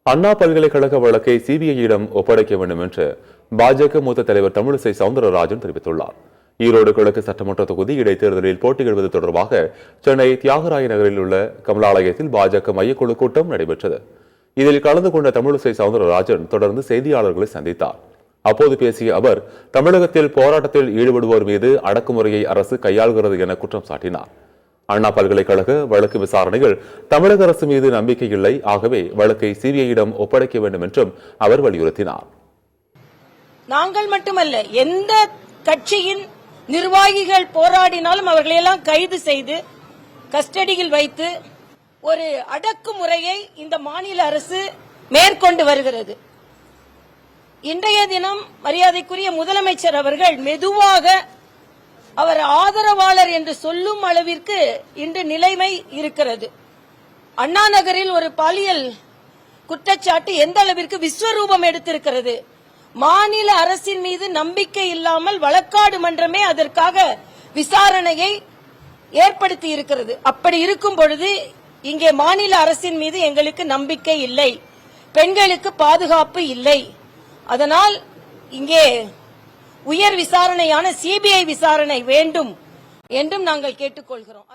அண்ணா பல்கலைக்கழக வழக்கை சிபிஐயிடம் ஒப்படைக்க வேண்டும் என்று பாஜக மூத்த தலைவர் தமிழிசை சவுந்தரராஜன் தெரிவித்துள்ளார். ஈரோடு கிழக்கு சட்டமன்ற தொகுதி இடைத்தேர்தலில் போட்டியிடுவது தொடர்பாக சென்னை தியாகராய நகரில் உள்ள கமலாலயத்தில் பாஜக மையக்குழு கூட்டம் நடைபெற்றது. இதில் கலந்து கொண்ட தமிழிசை சவுந்தரராஜன் தொடர்ந்து செய்தியாளர்களை சந்தித்தார். அப்போது பேசிய அவர், தமிழகத்தில் போராட்டத்தில் ஈடுபடுவோர் மீது அடக்குமுறையை அரசு கையாள்கிறது என குற்றம் சாட்டினார். அண்ணா பல்கலைக்கழக வழக்கு விசாரணைகள் தமிழக அரசு மீது நம்பிக்கை இல்லை, ஆகவே வழக்கை சிபிஐயிடம் ஒப்படைக்க வேண்டும் என்றும் அவர் வலியுறுத்தினார். நாங்கள் மட்டுமல்ல, எந்த கட்சியின் நிர்வாகிகள் போராடினாலும் அவர்களையெல்லாம் கைது செய்து கஸ்டடியில் வைத்து ஒரு அடக்குமுறையை இந்த மாநில அரசு மேற்கொண்டு வருகிறது. இன்றைய தினம் மரியாதைக்குரிய முதலமைச்சர் அவர்கள் மெதுவாக அவர் ஆதரவாளர் என்று சொல்லும் அளவிற்கு இன்று நிலைமை இருக்கிறது. அண்ணா நகரில் ஒரு பாலியல் குற்றச்சாட்டு எந்த அளவிற்கு விஸ்வரூபம் எடுத்திருக்கிறது. மாநில அரசின் மீது நம்பிக்கை இல்லாமல் வழக்காடு மன்றமே அதற்காக விசாரணையை ஏற்படுத்தி இருக்கிறது. அப்படி இருக்கும் பொழுது இங்கே மாநில அரசின் மீது எங்களுக்கு நம்பிக்கை இல்லை, பெண்களுக்கு பாதுகாப்பு இல்லை. அதனால் இங்கே உயர் விசாரணையான சிபிஐ விசாரணை வேண்டும் என்றும் நாங்கள் கேட்டுக்கொள்கிறோம்.